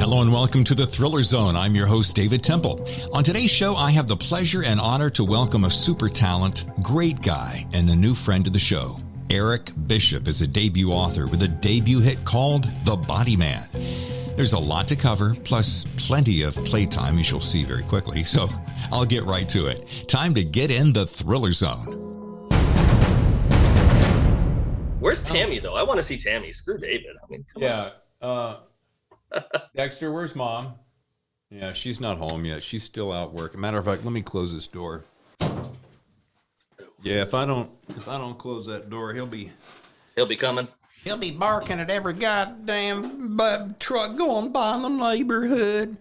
Hello and welcome to the Thriller Zone. I'm your host, David Temple. On today's show, I have the pleasure and honor to welcome a super talent, great guy, and a new friend to the show. Eric Bishop is a debut author with a debut hit called The Body Man. There's a lot to cover, plus plenty of playtime, as you'll see very quickly, so I'll get right to it. Time to get in the Thriller Zone. Where's Tammy, though? I want to see Tammy. Screw David. I mean, come on. Dexter, where's Mom? Yeah, she's not home yet. She's still out working. Matter of fact, let me close this door. Yeah, if I don't close that door, he'll be coming. He'll be barking at every goddamn truck going by in the neighborhood.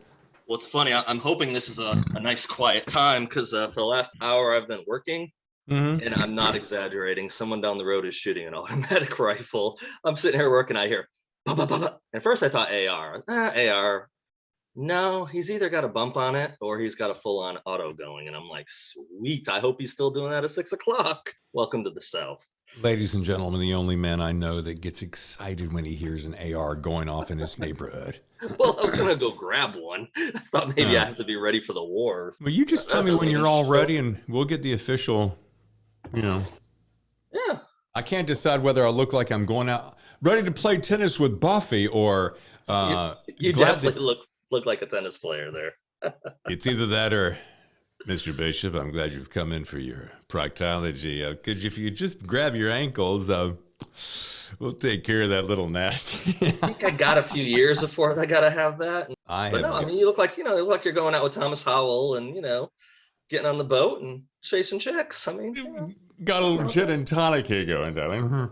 Well, it's funny. I'm hoping this is a nice, quiet time because for the last hour I've been working, and I'm not exaggerating. Someone down the road is shooting an automatic rifle. I'm sitting here working. I hear, bah, bah, bah, bah. At first I thought AR. AR. No, he's either got a bump on it or he's got a full-on auto going. And I'm like, sweet. I hope he's still doing that at 6 o'clock. Welcome to the South. Ladies and gentlemen, the only man I know that gets excited when he hears an AR going off in his neighborhood. Well, I was going to go grab one. I thought maybe I have to be ready for the war. Well, you just tell me when you're all ready and we'll get the official, Yeah. I can't decide whether I look like I'm going out ready to play tennis with Buffy or you definitely look like a tennis player there. It's either that or, Mr. Bishop, I'm glad you've come in for your proctology. Because if you just grab your ankles, we'll take care of that little nasty. I think I got a few years before I got to have that. I mean, you look like you're going out with Thomas Howell and, getting on the boat and chasing chicks. I mean, got a little gin and tonic here going, darling.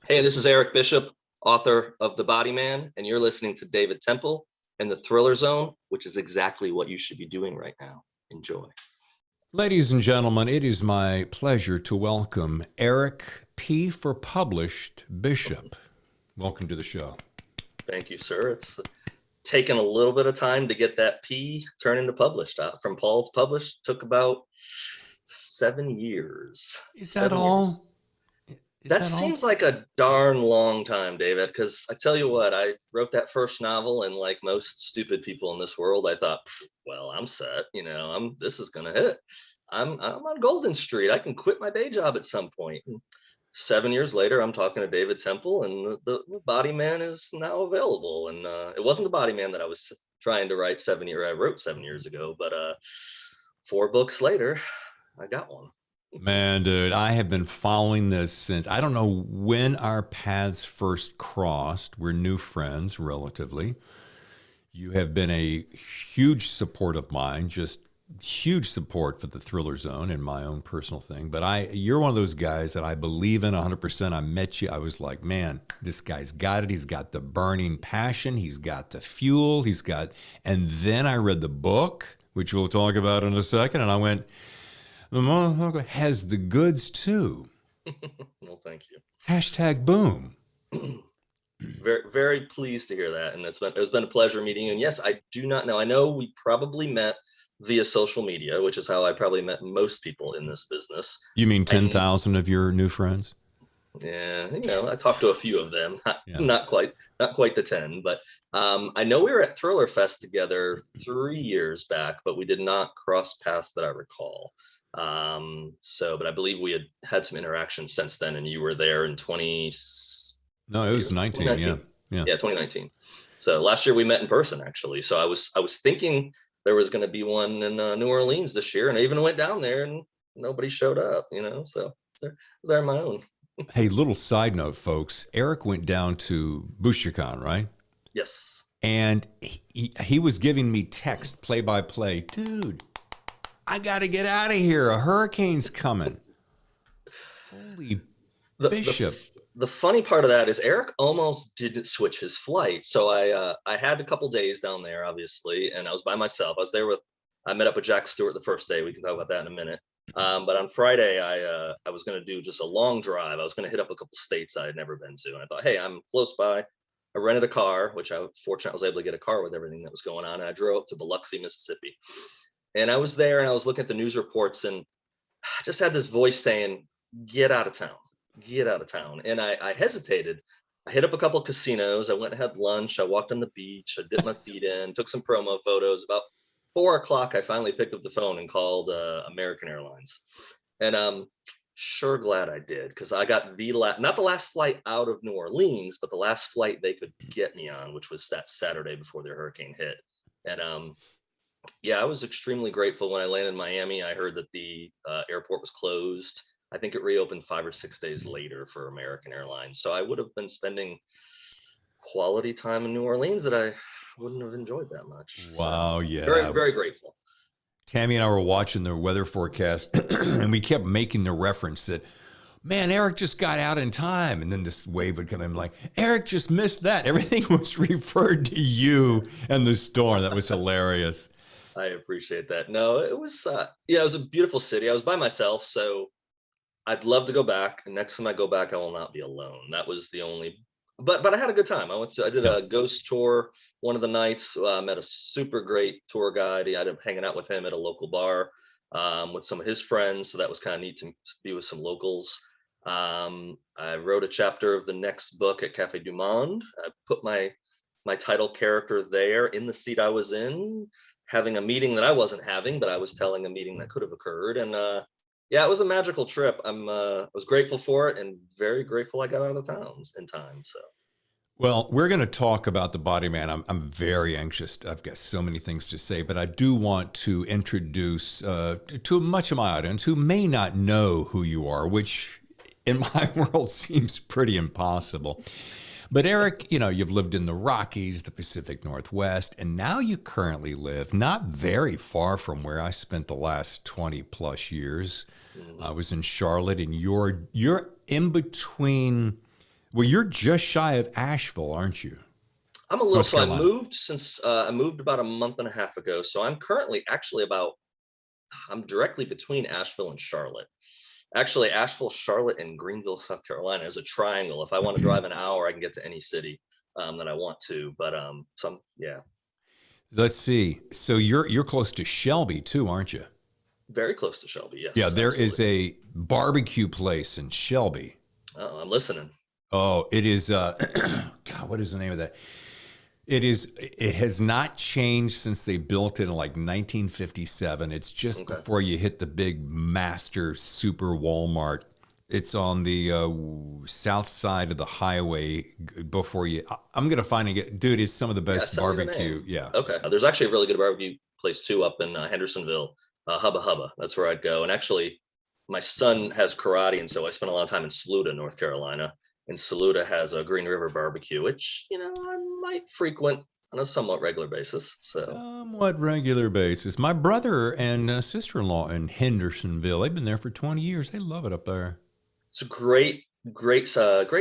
Hey, this is Eric Bishop, author of The Body Man, and you're listening to David Temple and the Thriller Zone, which is exactly what you should be doing right now. Enjoy. Ladies and gentlemen, it is my pleasure to welcome Eric P. for Published Bishop. Welcome to the show. Thank you, sir. It's taken a little bit of time to get that P turned into published. From Paul to published took about 7 years. Is that all? That seems like a darn long time, David, because I tell you what, I wrote that first novel, and like most stupid people in this world, I thought, well, I'm set. This is going to hit. I'm on Golden Street. I can quit my day job at some point. And 7 years later, I'm talking to David Temple, and the Body Man is now available. And it wasn't the Body Man that I was trying to write I wrote 7 years ago, but 4 books later, I got one. Man, dude, I have been following this since, I don't know when our paths first crossed. We're new friends, relatively. You have been a huge support of mine, just huge support for the Thriller Zone and my own personal thing. But you're one of those guys that I believe in 100%. I met you. I was like, man, this guy's got it. He's got the burning passion. He's got the fuel. And then I read the book, which we'll talk about in a second. And I went, the motherfucker has the goods too. Well, thank you. Hashtag boom. Very, very pleased to hear that. And it's been a pleasure meeting you. And yes, I do not know. I know we probably met via social media, which is how I probably met most people in this business. You mean 10,000 of your new friends? Yeah, I talked to a few of them, not quite the 10, but I know we were at Thriller Fest together 3 years back, but we did not cross paths that I recall. But I believe we had some interaction since then, and you were there in 20. No, it was 19. Yeah, 2019. So last year we met in person, actually. So I was thinking there was going to be one in New Orleans this year, and I even went down there, and nobody showed up. So they're my own. Hey, little side note, folks. Eric went down to Bouchercon, right? Yes. And he was giving me text play by play, dude. I got to get out of here. A hurricane's coming. Holy Bishop. The funny part of that is Eric almost didn't switch his flight. So I had a couple days down there, obviously, and I was by myself. I met up with Jack Stewart the first day. We can talk about that in a minute. But on Friday, I was going to do just a long drive. I was going to hit up a couple states I had never been to. And I thought, hey, I'm close by. I rented a car, which I was able to get a car with everything that was going on. And I drove up to Biloxi, Mississippi. And I was there and I was looking at the news reports, and I just had this voice saying, get out of town. And I hesitated I hit up a couple of casinos. I went and had lunch. I walked on the beach. I dipped my feet in, took some promo photos. About 4 o'clock, I finally picked up the phone and called American Airlines. And sure glad I did, because I got not the last flight out of New Orleans, but the last flight they could get me on, which was that Saturday before the hurricane hit. And yeah, I was extremely grateful when I landed in Miami. I heard that the airport was closed. I think it reopened 5 or 6 days later for American Airlines. So I would have been spending quality time in New Orleans that I wouldn't have enjoyed that much. Wow, So, yeah. very, very grateful. Tammy and I were watching the weather forecast, and we kept making the reference that, man, Eric just got out in time. And then this wave would come in like, Eric just missed that. Everything was referred to you and the storm. That was hilarious. I appreciate that. No, it was, yeah, it was a beautiful city. I was by myself, so I'd love to go back. And next time I go back, I will not be alone. That was the only, but I had a good time. I did a ghost tour one of the nights. Met a super great tour guide. I ended up hanging out with him at a local bar with some of his friends. So that was kind of neat to be with some locals. I wrote a chapter of the next book at Cafe du Monde. I put my title character there in the seat I was in, having a meeting that I wasn't having, but I was telling a meeting that could have occurred. And yeah, it was a magical trip. I was grateful for it, and very grateful I got out of town in time. So, well, we're going to talk about the Body Man. I'm very anxious. I've got so many things to say, but I do want to introduce to much of my audience who may not know who you are, which in my world seems pretty impossible. But Eric, you know, you've lived in the Rockies, the Pacific Northwest, and now you currently live not very far from where I spent the last 20 plus years. I was in Charlotte, and you're in between. Well, you're just shy of Asheville, aren't you? I'm a little. So I moved about a month and a half ago. So I'm currently actually I'm directly between Asheville and Charlotte. Actually, Asheville, Charlotte, and Greenville, South Carolina is a triangle. If I want to drive an hour, I can get to any city that I want to. But yeah. Let's see. So you're close to Shelby too, aren't you? Very close to Shelby. Yes. Yeah, there absolutely. is a barbecue place in Shelby. Oh, I'm listening. Oh, it is. God, what is the name of that? It has not changed since they built it in like 1957. It's just before you hit the big master super Walmart. It's on the south side of the highway before you. I'm going to find it. Dude, it's some of the best barbecue. Yeah. Okay. There's actually a really good barbecue place too up in Hendersonville, Hubba Hubba. That's where I'd go. And actually, my son has karate, and so I spent a lot of time in Saluda, North Carolina. And Saluda has a Green River barbecue, which, you know, I might frequent on a somewhat regular basis. Somewhat regular basis. My brother and sister-in-law in Hendersonville, they've been there for 20 years. They love it up there. It's a great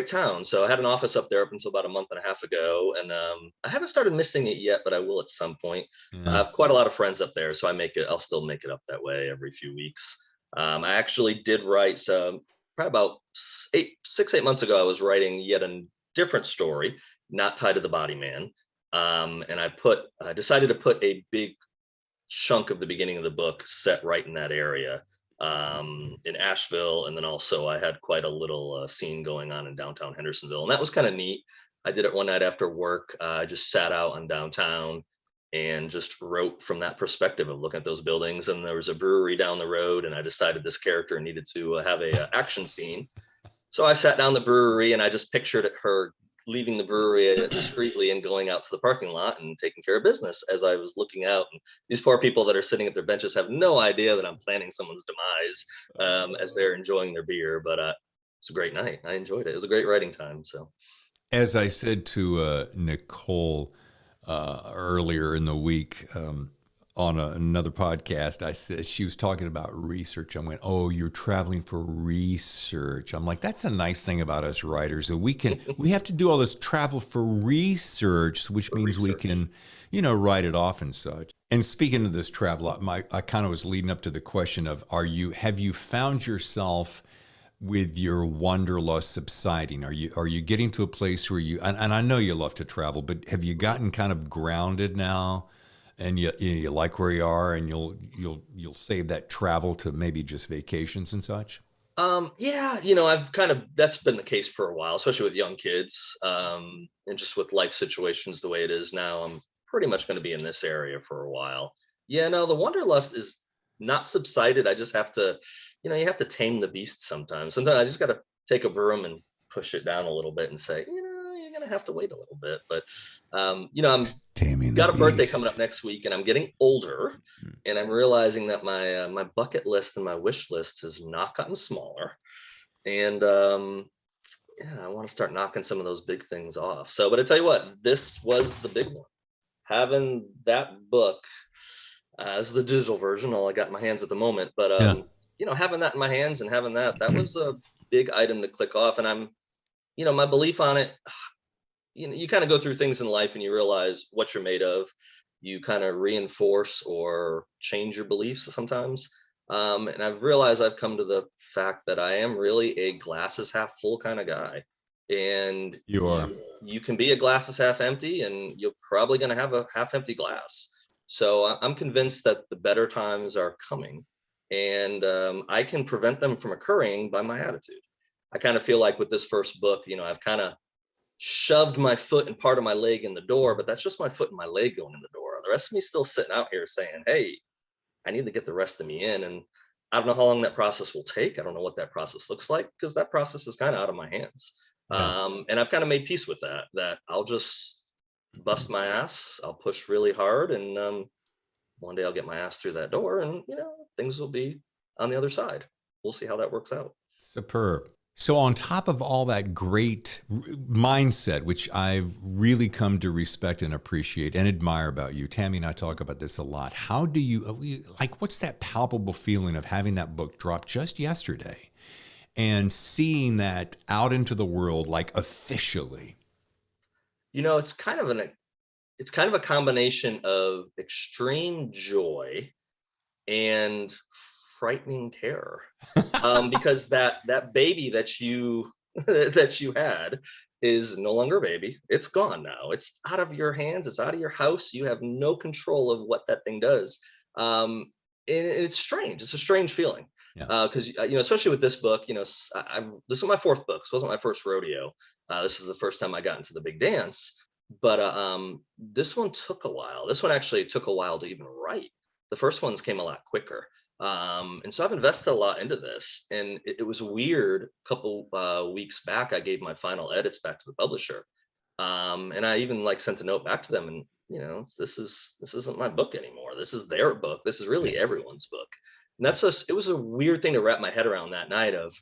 town. So I had an office up there up until about a month and a half ago. And I haven't started missing it yet, but I will at some point. Yeah. I have quite a lot of friends up there, so I'll still make it up that way every few weeks. I actually did write probably about 6-8 months ago, I was writing yet a different story, not tied to the Body Man. And I decided to put a big chunk of the beginning of the book set right in that area, in Asheville. And then also I had quite a little scene going on in downtown Hendersonville. And that was kind of neat. I did it one night after work. I just sat out on downtown and just wrote from that perspective of looking at those buildings. And there was a brewery down the road, and I decided this character needed to have a action scene. So I sat down the brewery, and I just pictured her leaving the brewery discreetly and going out to the parking lot and taking care of business as I was looking out. And these poor people that are sitting at their benches have no idea that I'm planning someone's demise as they're enjoying their beer. But it's a great night. I enjoyed it. It was a great writing time. So, as I said to Nicole earlier in the week on another podcast, I said, she was talking about research. I went, "Oh, you're traveling for research." I'm like, that's a nice thing about us writers, that we have to do all this travel for research, which means we can, write it off and such. And speaking of this travel, I kind of was leading up to the question of, have you found yourself with your wanderlust subsiding? Are you getting to a place where and I know you love to travel, but have you gotten kind of grounded now, and you like where you are, and you'll save that travel to maybe just vacations and such? Yeah, I've that's been the case for a while, especially with young kids, and just with life situations the way it is now. I'm pretty much going to be in this area for a while. Yeah, no, the wanderlust is not subsided. I just have to, you have to tame the beast sometimes. Sometimes I just got to take a broom and push it down a little bit and say, you're going to have to wait a little bit. But, I'm Taming the got a birthday coming beast. up next week, and I'm getting older, and I'm realizing that my bucket list and my wish list has not gotten smaller, and yeah, I want to start knocking some of those big things off. So, but I tell you what, this was the big one. Having that book as the digital version, all I got in my hands at the moment, but Yeah. having that in my hands and having that was a big item to click off, and my belief on it, you kind of go through things in life and you realize what you're made of. You kind of reinforce or change your beliefs sometimes. And I've realized I've come to the fact that I am really a glass is half full kind of guy. And You are. you can be a glass is half empty, and you're probably going to have a half empty glass. So I'm convinced that the better times are coming, and I can prevent them from occurring by my attitude. I kind of feel like with this first book, I've kind of shoved my foot and part of my leg in the door, but that's just my foot and my leg going in the door. The rest of me still sitting out here saying, hey, I need to get the rest of me in. And I don't know how long that process will take. I don't know what that process looks like, because that process is kind of out of my hands. Yeah. And I've kind of made peace with that I'll just bust my ass. I'll push really hard. And one day I'll get my ass through that door, and, things will be on the other side. We'll see how that works out. Superb. So, on top of all that great mindset, which I've really come to respect and appreciate and admire about you, Tammy and I talk about this a lot. How do you, like, what's that palpable feeling of having that book drop just yesterday and seeing that out into the world, like officially? It's kind of a combination of extreme joy and frightening terror, because that baby that you that you had is no longer a baby. It's gone now. It's out of your hands. It's out of your house. You have no control of what that thing does. And it's strange. It's a strange feeling, Yeah. because especially with this book, this was my fourth book. So it wasn't my first rodeo. This is the first time I got into the big dance. But this one took a while. This one actually took a while to even write. The first ones came a lot quicker. And so I've invested a lot into this, and it was weird. A couple weeks back, I gave my final edits back to the publisher, and I even sent a note back to them, and this isn't my book anymore. This is their book. This is really everyone's book. And it was a weird thing to wrap my head around that night. Of,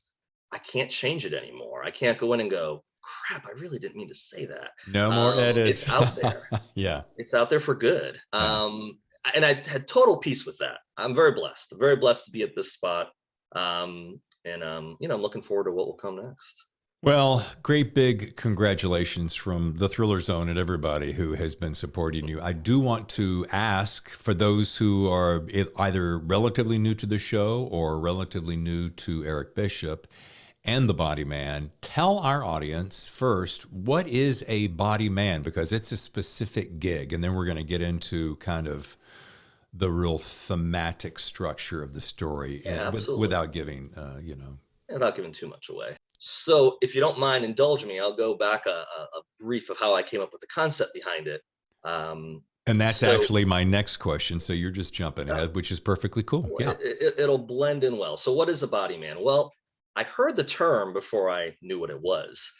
I can't change it anymore. I can't go in and go, crap, I really didn't mean to say that. No more It's edits. out there. Yeah. It's out there for good. Yeah. And I had total peace with that. I'm very blessed to be at this spot. And I'm looking forward to what will come next. Well, great big congratulations from the Thriller Zone and everybody who has been supporting you. I do want to ask, for those who are either relatively new to the show or relatively new to Eric Bishop and the Body Man, tell our audience first, what is a body man? Because it's a specific gig, and then we're going to get into kind of the real thematic structure of the story, without giving, Without giving too much away. So if you don't mind, indulge me. I'll go back a brief of how I came up with the concept behind it. And that's actually my next question. So you're just jumping ahead, which is perfectly cool. Yeah. It'll blend in well. So what is a body man? Well, I heard the term before I knew what it was.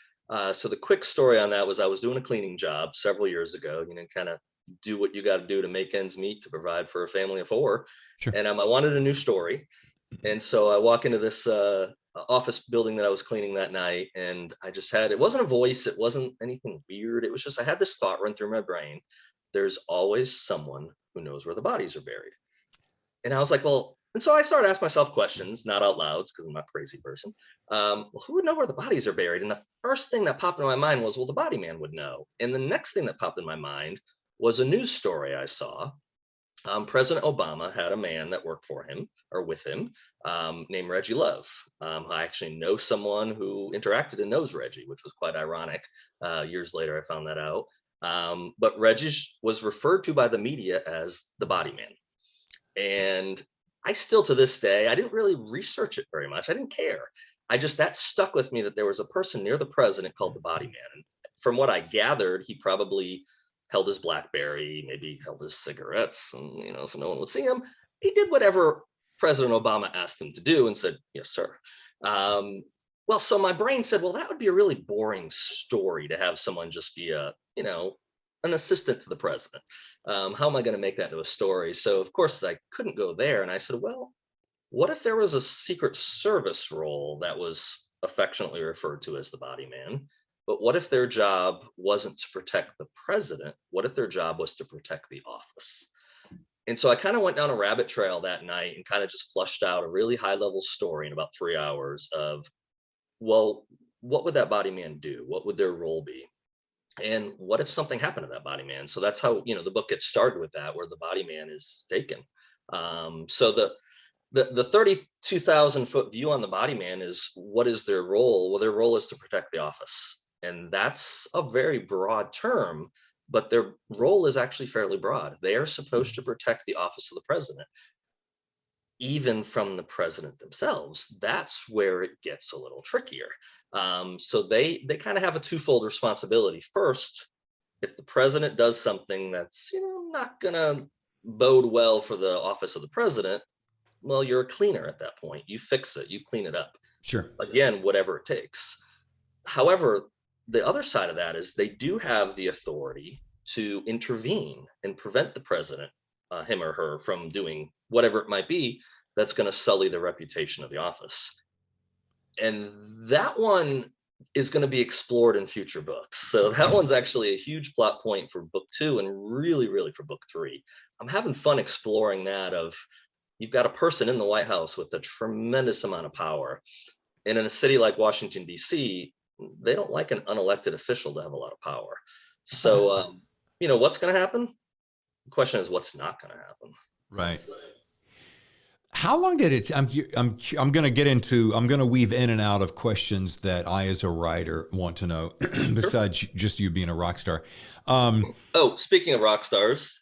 So the quick story on that was, I was doing a cleaning job several years ago, kind of do what you got to do to make ends meet, to provide for a family of four. Sure. And I wanted a new story. And so I walk into this office building that I was cleaning that night, and I just had, it wasn't a voice, it wasn't anything weird. It was just, I had this thought run through my brain. There's always someone who knows where the bodies are buried. And I was like, well, and so I started asking myself questions, not out loud, because I'm not a crazy person. Well, who would know where the bodies are buried? And the first thing that popped in my mind was, well, the body man would know. And the next thing that popped in my mind was a news story I saw. President Obama had a man that worked for him, or with him, named Reggie Love. I actually know someone who interacted and knows Reggie, which was quite ironic. Years later, I found that out. But Reggie was referred to by the media as the body man. And I still, to this day, I didn't really research it very much. I didn't care. That stuck with me, that there was a person near the president called the Body Man. And from what I gathered, he probably held his BlackBerry, maybe held his cigarettes, and, so no one would see him. He did whatever President Obama asked him to do and said, yes, sir. Well, so my brain said, well, that would be a really boring story to have someone just be an assistant to the president. How am I going to make that into a story? So of course I couldn't go there. And I said, well, what if there was a Secret Service role that was affectionately referred to as the Body Man? But what if their job wasn't to protect the president? What if their job was to protect the office? And so I kind of went down a rabbit trail that night and kind of just flushed out a really high level story in about 3 hours of, well, what would that Body Man do? What would their role be? And what if something happened to that Body Man? So that's how, the book gets started with that, where the Body Man is taken. So the 32,000 foot view on the Body Man is, what is their role? Well, their role is to protect the office. And that's a very broad term, but their role is actually fairly broad. They are supposed to protect the office of the president, even from the president themselves. That's where it gets a little trickier. So they kind of have a twofold responsibility. First, if the president does something that's not gonna bode well for the office of the president, well, you're a cleaner at that point. You fix it, you clean it up. Sure. Again, whatever it takes. However, the other side of that is they do have the authority to intervene and prevent the president, him or her, from doing whatever it might be that's going to sully the reputation of the office. And that one is going to be explored in future books. So that one's actually a huge plot point for book 2 and really, really for book 3. I'm having fun exploring that of, you've got a person in the White House with a tremendous amount of power. And in a city like Washington, D.C., they don't like an unelected official to have a lot of power. So, what's going to happen? The question is, what's not going to happen? Right. How long did it? I'm going to get into. I'm going to weave in and out of questions that I, as a writer, want to know. Besides just you being a rock star. Speaking of rock stars.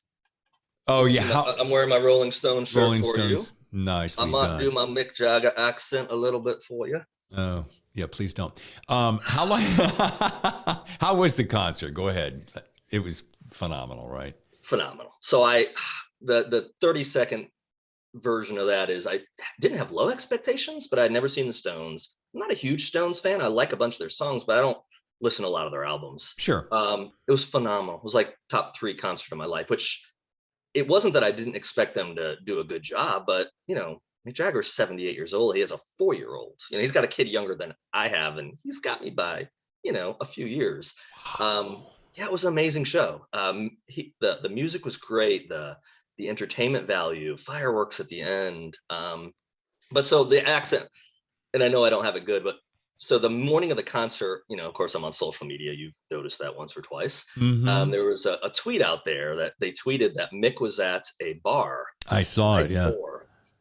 Oh yeah, I'm wearing my Rolling Stones shirt Rolling for Stones. You. Nicely I might done. do my Mick Jagger accent a little bit for you. Oh yeah, please don't. How long? How was the concert? Go ahead. It was phenomenal, right? Phenomenal. So the 30-second version of that is, I didn't have low expectations, but I'd never seen the Stones. I'm not a huge Stones fan. I like a bunch of their songs, but I don't listen to a lot of their albums. Sure. It was phenomenal. It was like top 3 concert of my life, which it wasn't that I didn't expect them to do a good job, but Mick Jagger's 78 years old. He has a 4-year-old. He's got a kid younger than I have, and he's got me by, a few years. Yeah, it was an amazing show. The music was great. The entertainment value, fireworks at the end. But so the accent, and I know I don't have it good, but so the morning of the concert, of course, I'm on social media. You've noticed that once or twice. Mm-hmm. There was a tweet out there that they tweeted that Mick was at a bar. I saw it, yeah.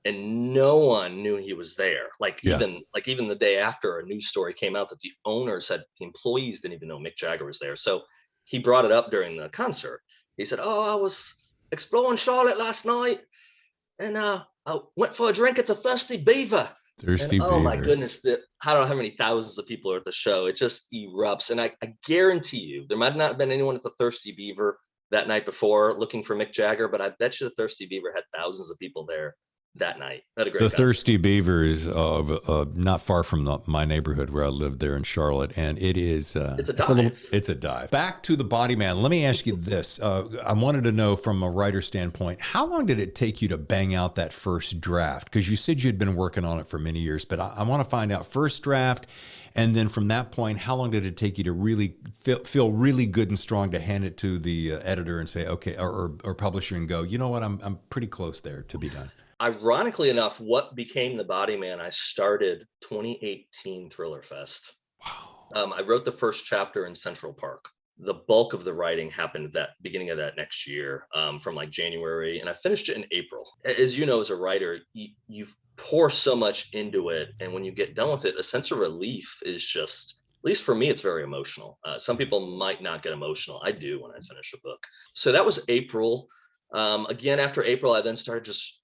And no one knew he was there. Even the day after, a news story came out that the owner said the employees didn't even know Mick Jagger was there. So he brought it up during the concert. He said, I was exploring Charlotte last night, and I went for a drink at the Thirsty Beaver. Beaver. Oh my goodness, I don't know how many thousands of people are at the show. It just erupts. And I guarantee you, there might not have been anyone at the Thirsty Beaver that night before looking for Mick Jagger, but I bet you the Thirsty Beaver had thousands of people there that night. Had a great concert. Thirsty Beaver is not far from my neighborhood where I lived there in Charlotte, and it is it's a dive. Back to the Body Man. Let me ask you this: I wanted to know from a writer standpoint, how long did it take you to bang out that first draft? Because you said you'd been working on it for many years, but I want to find out first draft, and then from that point, how long did it take you to really feel really good and strong to hand it to the editor and say, okay, or publisher, and go, you know what, I'm pretty close there to be done. Ironically enough, what became the Body Man, I started 2018 Thriller Fest. Wow. I wrote the first chapter in Central Park. The bulk of the writing happened at that beginning of that next year, from January, and I finished it in April. As you know, as a writer, you pour so much into it, and when you get done with it, a sense of relief is just, at least for me, it's very emotional. Some people might not get emotional. I do when I finish a book. So that was April. Again, after April, I then started just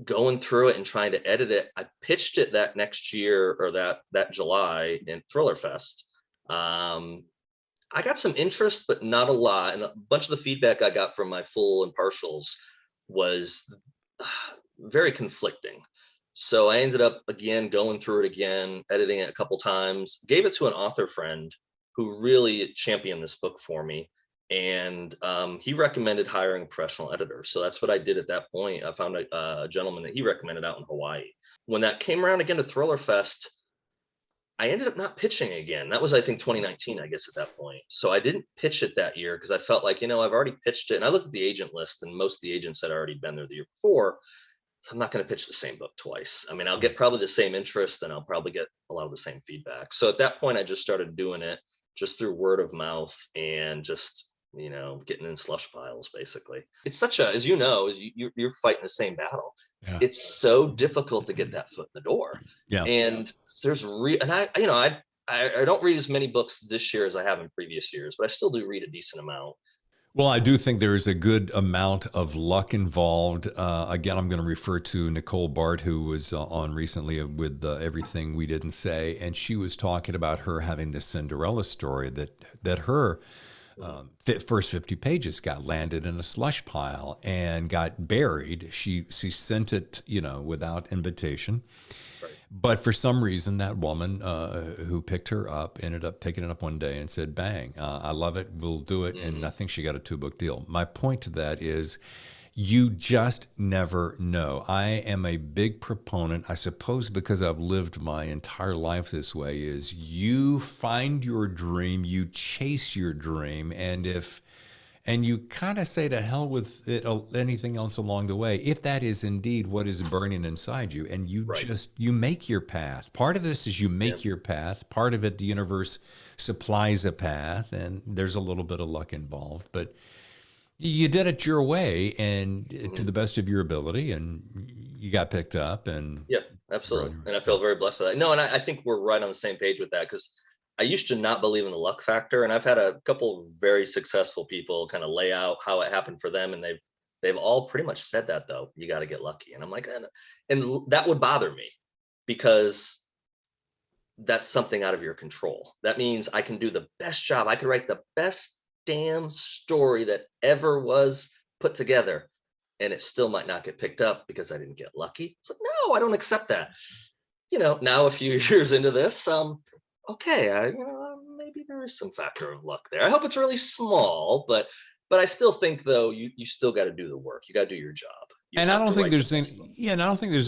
going through it and trying to edit it. I pitched it that next year, or that July in Thriller Fest. Um, I got some interest, but not a lot. And a bunch of the feedback I got from my full impartials was very conflicting. So I ended up again going through it again, editing it a couple times, gave it to an author friend who really championed this book for me. And he recommended hiring a professional editor. So that's what I did at that point. I found a gentleman that he recommended out in Hawaii. When that came around again to Thriller Fest, I ended up not pitching again. That was, I think, 2019, I guess, at that point. So I didn't pitch it that year because I felt like, I've already pitched it. And I looked at the agent list, and most of the agents had already been there the year before. So I'm not going to pitch the same book twice. I mean, I'll get probably the same interest, and I'll probably get a lot of the same feedback. So at that point, I just started doing it just through word of mouth and just, getting in slush piles, basically. It's such a, as you know, you're fighting the same battle. Yeah. It's so difficult to get that foot in the door. Yeah. And I don't read as many books this year as I have in previous years, but I still do read a decent amount. Well, I do think there is a good amount of luck involved. Again, I'm going to refer to Nicole Bart, who was on recently with Everything We Didn't Say, and she was talking about her having this Cinderella story that her first 50 pages got landed in a slush pile and got buried. She sent it, without invitation. But for some reason, that woman who picked her up ended up picking it up one day and said, bang, I love it, we'll do it. And I think she got a 2-book deal. My point to that is you just never know. I am a big proponent, I suppose because I've lived my entire life this way, is you find your dream, you chase your dream, and you kind of say to hell with it, anything else along the way, if that is indeed what is burning inside you, and you you make your path. Part of this is you make your path. Part of it, the universe supplies a path, and there's a little bit of luck involved. But you did it your way and to the best of your ability, and you got picked up. And absolutely. And I feel very blessed for that. No, and I think we're right on the same page with that, because I used to not believe in the luck factor, and I've had a couple of very successful people kind of lay out how it happened for them, and they've all pretty much said that, though. You got to get lucky, and I'm like, and that would bother me, because that's something out of your control. That means I can do the best job. I could write the best damn story that ever was put together, and it still might not get picked up because I didn't get lucky. It's like, no, I don't accept that. Now a few years into this, okay, maybe there is some factor of luck there. I hope it's really small, but I still think, though, you still got to do the work. You got to do your job. And I don't think there's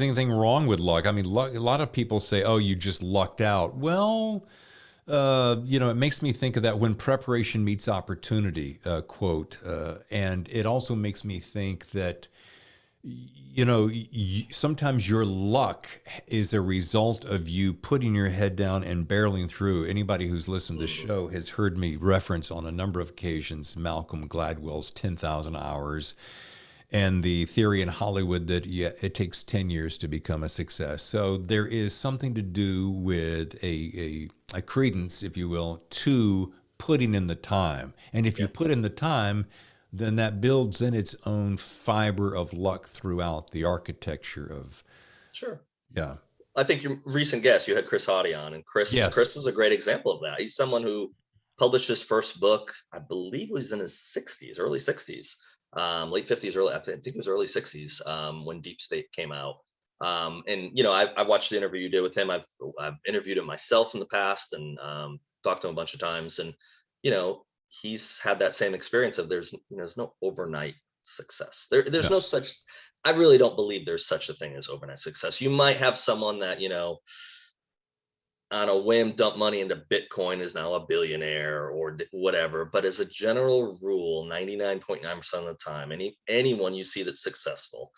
anything wrong with luck. I mean, a lot of people say, "Oh, you just lucked out." Well, it makes me think of that "when preparation meets opportunity" quote, and it also makes me think that sometimes your luck is a result of you putting your head down and barreling through. Anybody who's listened to the show has heard me reference on a number of occasions Malcolm Gladwell's 10,000 hours and the theory in Hollywood that it takes 10 years to become a success. So there is something to do with a credence, if you will, to putting in the time. And if you put in the time, then that builds in its own fiber of luck throughout the architecture of. Sure. Yeah. I think your recent guest, you had Chris Haughty on, and Chris is a great example of that. He's someone who published his first book, I believe, was in his 60s, early 60s. Late 50s, I think it was early 60s, when Deep State came out. And I watched the interview you did with him. I've interviewed him myself in the past, and talked to him a bunch of times. And he's had that same experience of there's no overnight success. There's no such. I really don't believe there's such a thing as overnight success. You might have someone that on a whim dump money into Bitcoin is now a billionaire or whatever. But as a general rule, 99.9% of the time, anyone you see that's successful,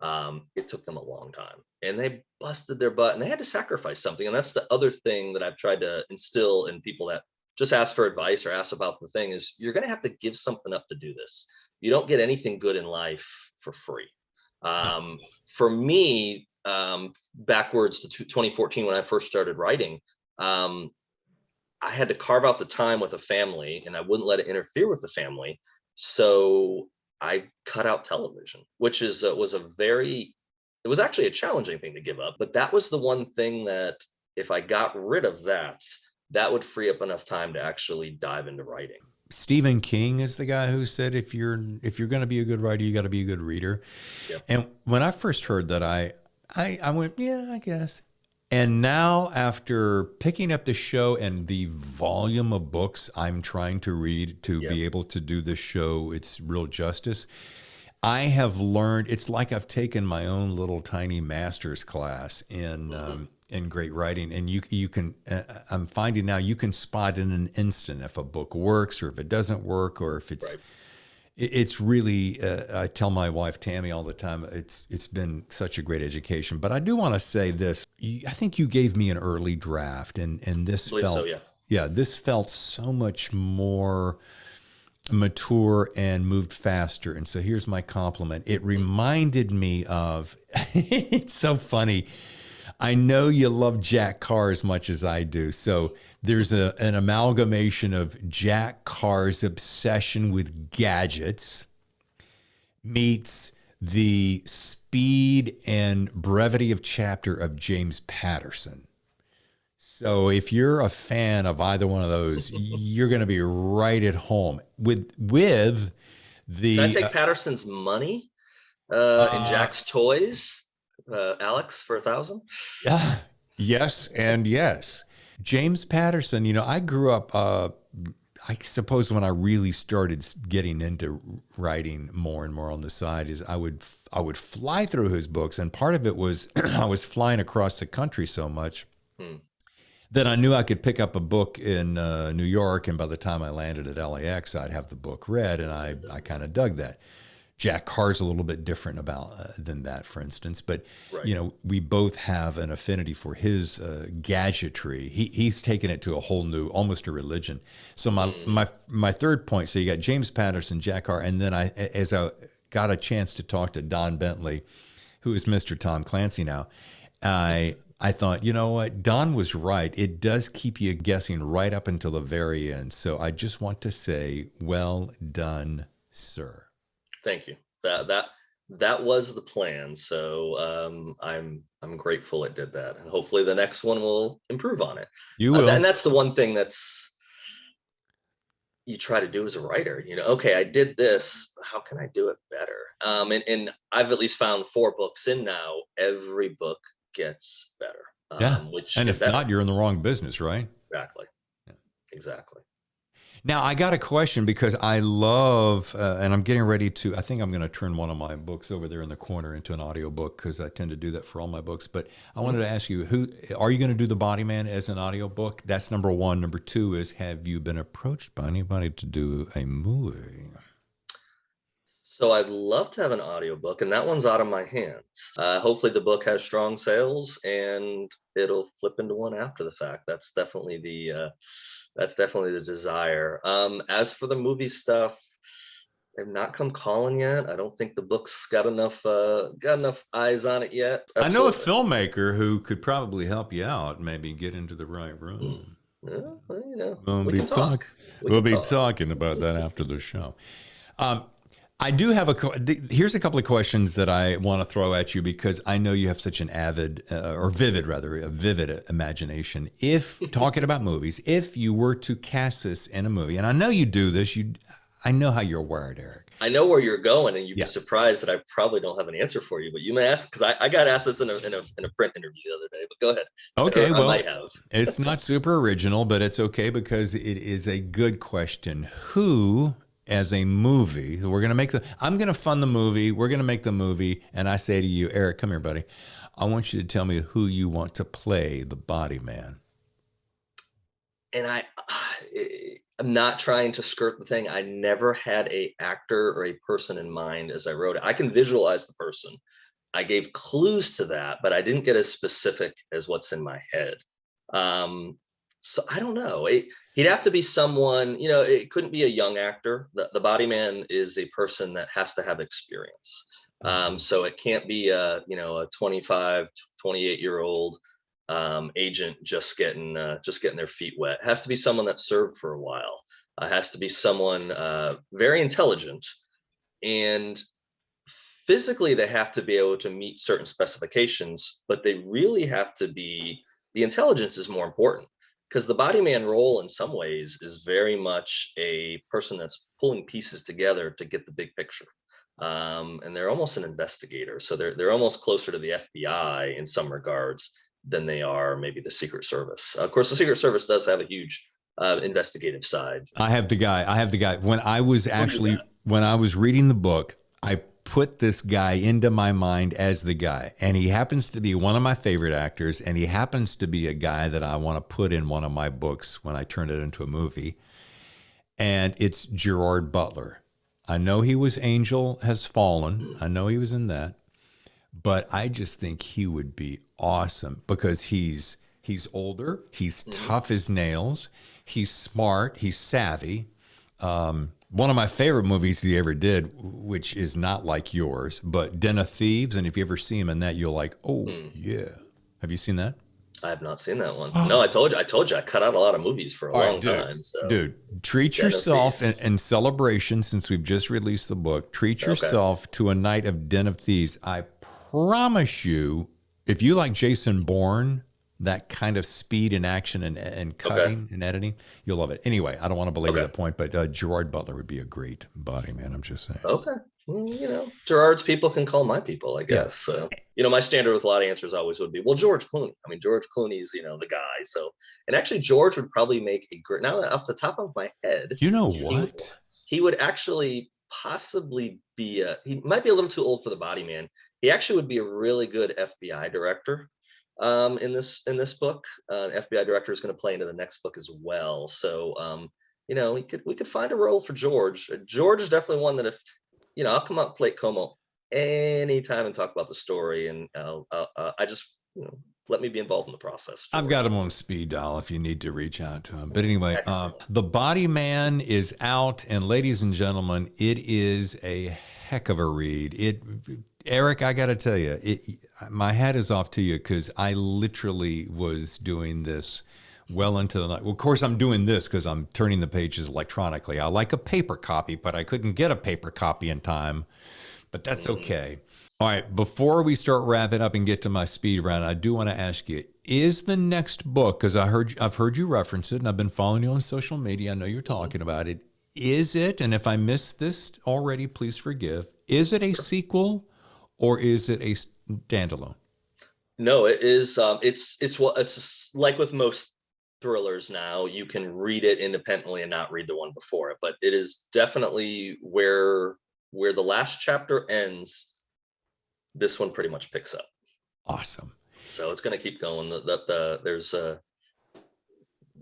it took them a long time, and they busted their butt, and they had to sacrifice something. And that's the other thing that I've tried to instill in people that just ask for advice or ask about the thing is, you're going to have to give something up to do this. You don't get anything good in life for free. For me, backwards to 2014, when I first started writing, I had to carve out the time with a family, and I wouldn't let it interfere with the family. So I cut out television, which was a very It was actually a challenging thing to give up, but that was the one thing that if I got rid of that, that would free up enough time to actually dive into writing. Stephen King is the guy who said, if you're going to be a good writer, you got to be a good reader. Yep. And when I first heard that, I went, yeah, I guess. And now, after picking up the show and the volume of books I'm trying to read to be able to do this show its real justice, I have learned, it's like I've taken my own little tiny master's class in great writing. And you can, I'm finding now you can spot in an instant if a book works or if it doesn't work, or if it's, it's really, I tell my wife, Tammy, all the time, it's been such a great education. But I do want to say this. I think you gave me an early draft, and this felt, this felt so much more mature and moved faster. And so here's my compliment. It reminded me of, it's so funny. I know you love Jack Carr as much as I do. So there's an amalgamation of Jack Carr's obsession with gadgets meets the speed and brevity of chapter of James Patterson. So if you're a fan of either one of those, you're going to be right at home with the. Can I take Patterson's money in Jack's toys, Alex, for 1,000? Yeah, yes, and yes. James Patterson. You know, I grew up. I suppose when I really started getting into writing more and more on the side, is I would fly through his books, and part of it was I was flying across the country so much. That I knew I could pick up a book in New York, and by the time I landed at LAX, I'd have the book read, and I kind of dug that. Jack Carr's a little bit different than that, for instance, but you know, we both have an affinity for his gadgetry. He's taken it to a whole new, almost a religion. So my third point. So you got James Patterson, Jack Carr, and then as I got a chance to talk to Don Bentley, who is Mr. Tom Clancy now, I thought, you know what, Don was right. It does keep you guessing right up until the very end. So I just want to say, well done, sir. Thank you. That was the plan. So I'm grateful it did that, and hopefully the next one will improve on it. You will. And that's the one thing you try to do as a writer. You know, okay, I did this. How can I do it better? And I've at least found 4 books in now. Every book gets better. And if not, you're in the wrong business, right? Exactly. Yeah. Exactly. Now, I got a question because I love, and I'm getting ready to, I think I'm going to turn one of my books over there in the corner into an audiobook because I tend to do that for all my books. But I wanted to ask you, are you going to do The Body Man as an audiobook? That's number one. Number two is, have you been approached by anybody to do a movie? So I'd love to have an audiobook, and that one's out of my hands. Hopefully the book has strong sales and it'll flip into one after the fact. That's definitely the desire. As for the movie stuff, they've not come calling yet. I don't think the book's got enough eyes on it yet. Absolutely. I know a filmmaker who could probably help you out, maybe get into the right room. Yeah, well, you know, we'll be talking about that after the show. I do have here's a couple of questions that I want to throw at you because I know you have such an vivid imagination. If talking about movies, if you were to cast this in a movie, and I know you do this, I know how you're wired, Eric. I know where you're going, and you'd be surprised that I probably don't have an answer for you, but you may ask, because I got asked this in a print interview the other day, but go ahead. Okay, well, I might have. It's not super original, but it's okay because it is a good question. Who, as a movie, I'm going to fund the movie, we're going to make the movie, and I say to you, Eric, come here, buddy. I want you to tell me who you want to play the Body Man. And I'm not trying to skirt the thing. I never had a actor or a person in mind as I wrote it. I can visualize the person. I gave clues to that, but I didn't get as specific as what's in my head. So I don't know. He'd have to be someone, you know, it couldn't be a young actor. The Body Man is a person that has to have experience. So it can't be a 25, 28-year-old agent just getting their feet wet. It has to be someone that served for a while. It has to be someone very intelligent and physically they have to be able to meet certain specifications, but they really have to be, the intelligence is more important, because the body man role in some ways is very much a person that's pulling pieces together to get the big picture. And they're almost an investigator, so they're almost closer to the FBI in some regards than they are maybe the Secret Service. Of course, the Secret Service does have a huge investigative side. I have the guy. When I was reading the book, I put this guy into my mind as the guy. And he happens to be one of my favorite actors. And he happens to be a guy that I want to put in one of my books when I turn it into a movie. And it's Gerard Butler. I know he was Angel Has Fallen. I know he was in that. But I just think he would be awesome because he's older. He's tough as nails. He's smart. He's savvy. One of my favorite movies he ever did, which is not like yours, but Den of Thieves. And if you ever see him in that, you're like, oh, yeah. Have you seen that? I have not seen that one. No, I told you, I cut out a lot of movies for a long time. So. Dude, treat yourself in celebration, since we've just released the book, treat yourself to a night of Den of Thieves. I promise you, if you like Jason Bourne, that kind of speed and action and cutting and editing, you'll love it. Anyway, I don't want to belabor that point, but Gerard Butler would be a great body man. I'm just saying. Okay. Well, Gerard's people can call my people, I guess. Yeah. So, my standard with a lot of answers always would be, well, George Clooney. I mean, George Clooney's, the guy. So, and actually George would probably make a great, now off the top of my head. You know what? He would actually possibly be he might be a little too old for the body man. He actually would be a really good FBI director. In this book, FBI director is going to play into the next book as well. So, we could find a role for George. George is definitely one that if, I'll come out to Lake Como anytime and talk about the story, and I just, let me be involved in the process. I've got him on speed dial if you need to reach out to him. But anyway, The Body Man is out, and ladies and gentlemen, it is a heck of a read. Eric, I got to tell you, my hat is off to you, because I literally was doing this well into the night. Well, of course, I'm doing this because I'm turning the pages electronically. I like a paper copy, but I couldn't get a paper copy in time. But that's okay. All right, before we start wrapping up and get to my speed round, I do want to ask you, is the next book, because I've heard you reference it, and I've been following you on social media. I know you're talking about it. Is it, and if I missed this already, please forgive, is it a sequel or is it a standalone? No, it is. It's like with most thrillers now, you can read it independently and not read the one before it, but it is definitely where the last chapter ends, this one pretty much picks up. Awesome. So it's going to keep going.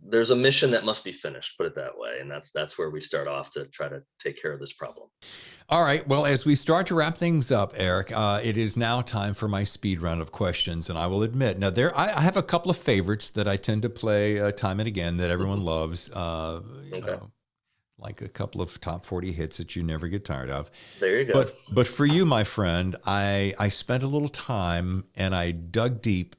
There's a mission that must be finished, put it that way, and that's where we start off to try to take care of this problem. All right. Well, as we start to wrap things up, Eric, it is now time for my speed round of questions, and I will admit, now I have a couple of favorites that I tend to play time and again that everyone loves. Like a couple of top 40 hits that you never get tired of. There you go. But for you, my friend, I spent a little time and I dug deep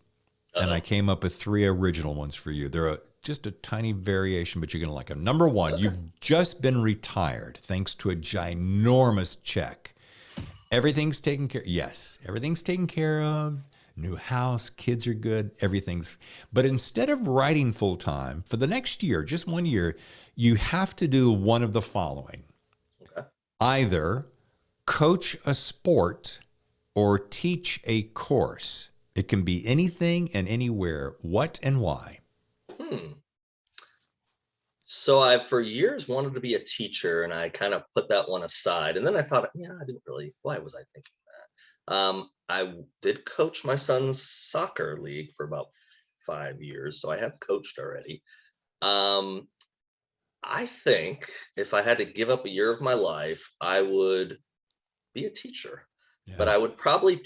and I came up with 3 original ones for you. They're just a tiny variation, but you're going to like them. Number 1, you've just been retired thanks to a ginormous check. Everything's taken care of. Yes, everything's taken care of. New house, kids are good, but instead of writing full time for the next year, just 1 year, you have to do one of the following. Okay. Either coach a sport or teach a course. It can be anything and anywhere. What and why? So I, for years, wanted to be a teacher, and I kind of put that one aside. And then I thought, I didn't really, why was I thinking that? I did coach my son's soccer league for about 5 years, so I have coached already. I think if I had to give up a year of my life, I would be a teacher. Yeah. But I would probably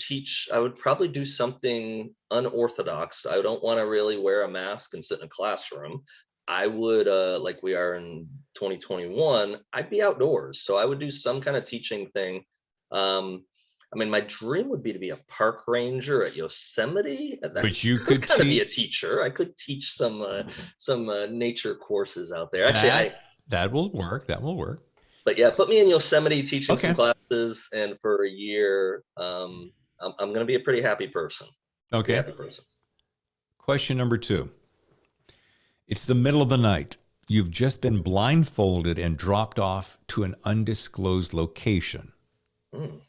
do something unorthodox. I don't want to really wear a mask and sit in a classroom. I would, like we are in 2021, I'd be outdoors. So I would do some kind of teaching thing. My dream would be to be a park ranger at Yosemite. Which you could kind of be a teacher. I could teach some nature courses out there. Actually, that will work. That will work. But yeah, put me in Yosemite teaching some Okay. classes, and for a year, I'm going to be a pretty happy person. Pretty Okay. happy person. Question number 2. It's the middle of the night. You've just been blindfolded and dropped off to an undisclosed location. Mm.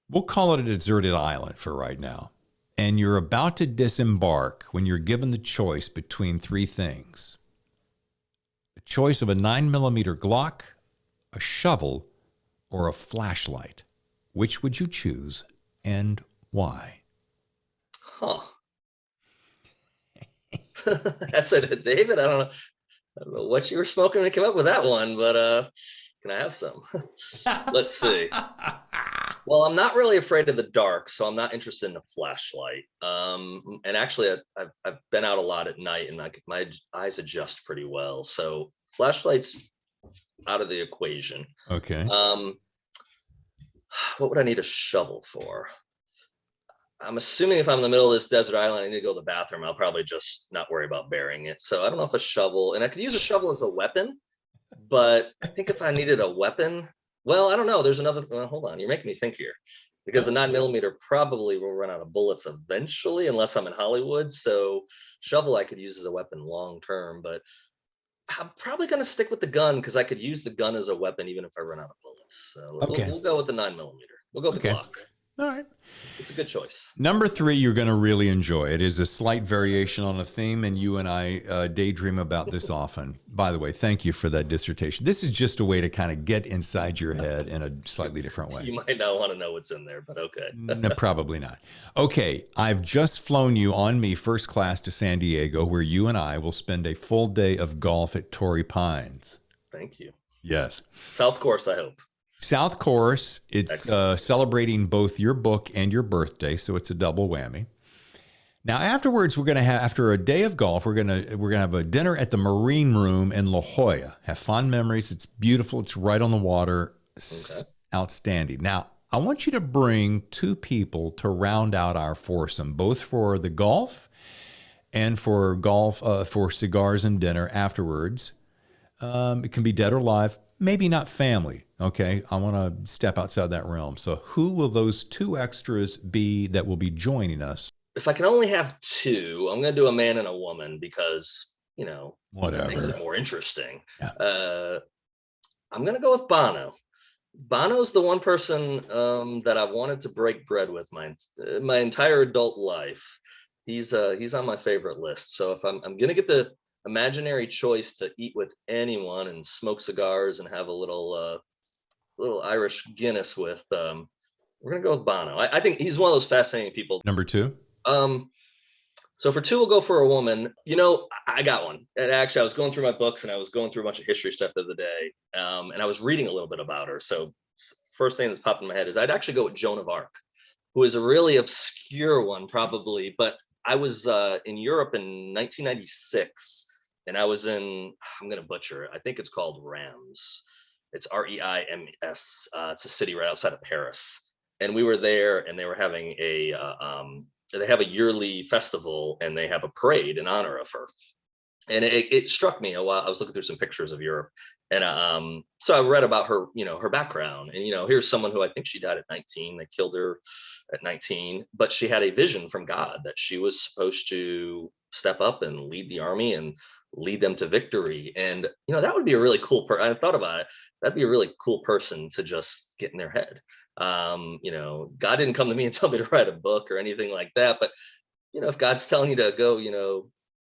We'll call it a deserted island for right now. And you're about to disembark when you're given the choice between 3 things: a choice of a 9mm Glock, a shovel, or a flashlight. Which would you choose and why? Huh. That's it, David. I don't know what you were smoking to come up with that one, but can I have some? Let's see. Well, I'm not really afraid of the dark, so I'm not interested in a flashlight. And actually, I've been out a lot at night, and my eyes adjust pretty well. So flashlights out of the equation. Okay. What would I need a shovel for? I'm assuming if I'm in the middle of this desert island, I need to go to the bathroom. I'll probably just not worry about burying it. So I don't know if a shovel, and I could use a shovel as a weapon, but I think if I needed a weapon, well, I don't know. There's another. Well, hold on, you're making me think here, because the 9mm probably will run out of bullets eventually, unless I'm in Hollywood. So shovel I could use as a weapon long term, but I'm probably going to stick with the gun because I could use the gun as a weapon even if I run out of bullets. So Okay. we'll go with the 9mm. We'll go with the Okay. Glock. All right. It's a good choice. Number 3, you're going to really enjoy. It is a slight variation on a theme, and you and I daydream about this often. By the way, thank you for that dissertation. This is just a way to kind of get inside your head in a slightly different way. You might not want to know what's in there, but okay. No, probably not. Okay, I've just flown you on me first class to San Diego, where you and I will spend a full day of golf at Torrey Pines. Thank you. Yes. South Course, I hope. South Course, it's celebrating both your book and your birthday, so it's a double whammy. Now, afterwards, we're going to have, after a day of golf, we're going to have a dinner at the Marine Room in La Jolla. Have fond memories. It's beautiful. It's right on the water. Okay. Outstanding. Now, I want you to bring 2 people to round out our foursome, both for the golf and for cigars and dinner afterwards. It can be dead or alive, maybe not family. Okay, I want to step outside that realm. So who will those 2 extras be that will be joining us? If I can only have 2, I'm going to do a man and a woman because, Whatever. It makes it more interesting. Yeah. I'm going to go with Bono. Bono's the one person that I've wanted to break bread with my entire adult life. He's on my favorite list. So if I'm going to get the imaginary choice to eat with anyone and smoke cigars and have a little Irish Guinness with, we're gonna go with Bono. I think he's one of those fascinating people. Number 2. So for 2, we'll go for a woman. I got one. And actually, I was going through my books and I was going through a bunch of history stuff the other day, and I was reading a little bit about her. So first thing that's popped in my head is I'd actually go with Joan of Arc, who is a really obscure one, probably. But I was in Europe in 1996, and I was in, I'm gonna butcher it. I think it's called Reims. It's Reims. It's a city right outside of Paris, and we were there, and they were having they have a yearly festival, and they have a parade in honor of her. And it struck me a while. I was looking through some pictures of Europe, and so I read about her, her background, and here's someone who I think she died at 19. They killed her at 19, but she had a vision from God that she was supposed to step up and lead the army and lead them to victory. And that would be a really cool I thought about it. That'd be a really cool person to just get in their head. God didn't come to me and tell me to write a book or anything like that, but if God's telling you to go,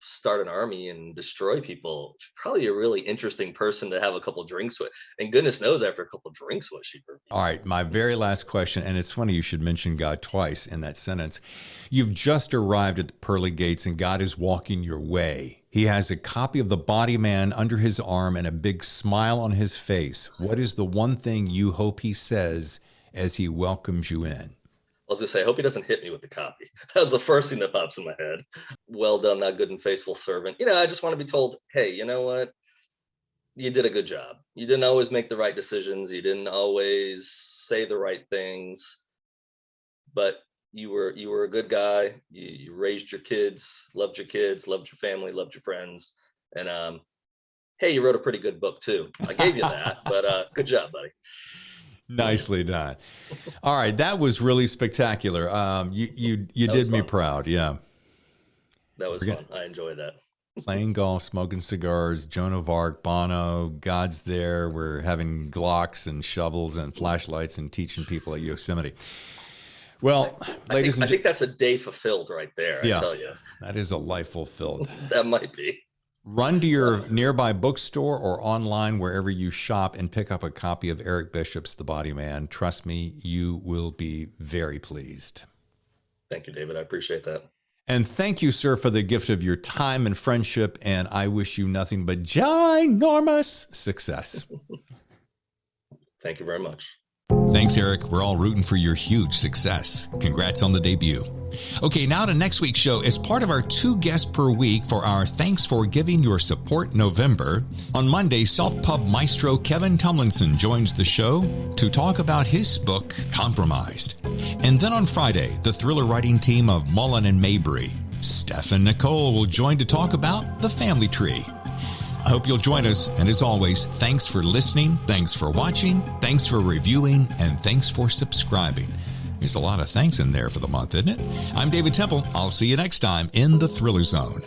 start an army and destroy people, she's probably a really interesting person to have a couple drinks with. And goodness knows, after a couple drinks with, she'd be. All right, my very last question, and it's funny you should mention God twice in that sentence. You've just arrived at the pearly gates, and God is walking your way. He has a copy of The Body Man under his arm and a big smile on his face. What is the one thing you hope he says as he welcomes you in? I was gonna say, I hope he doesn't hit me with the copy. That was the first thing that pops in my head. Well done, thou good and faithful servant. I just want to be told, hey, you know what? You did a good job. You didn't always make the right decisions. You didn't always say the right things, but you were a good guy. You raised your kids, loved your family, loved your friends, and hey, you wrote a pretty good book too. I gave you that, but good job, buddy. Nicely done. All right, that was really spectacular. You did me proud. Yeah, that was fun. I enjoyed that. Playing golf, smoking cigars, Joan of Arc, Bono, God's there. We're having Glocks and shovels and flashlights and teaching people at Yosemite. Well, I think that's a day fulfilled right there. I tell you, that is a life fulfilled. That might be. Run to your nearby bookstore or online wherever you shop and pick up a copy of Eric Bishop's The Body Man. Trust me, you will be very pleased. Thank you, David. I appreciate that. And thank you, sir, for the gift of your time and friendship. And I wish you nothing but ginormous success. Thank you very much. Thanks, Eric. We're all rooting for your huge success. Congrats on the debut. Okay, now to next week's show. As part of our 2 guests per week for our Thanks for Giving Your Support November, on Monday, self-pub maestro Kevin Tomlinson joins the show to talk about his book, Compromised. And then on Friday, the thriller writing team of Mullen and Mabry, Steph and Nicole, will join to talk about The Family Tree. I hope you'll join us. And as always, thanks for listening, thanks for watching, thanks for reviewing, and thanks for subscribing. There's a lot of thanks in there for the month, isn't it? I'm David Temple. I'll see you next time in the Thriller Zone.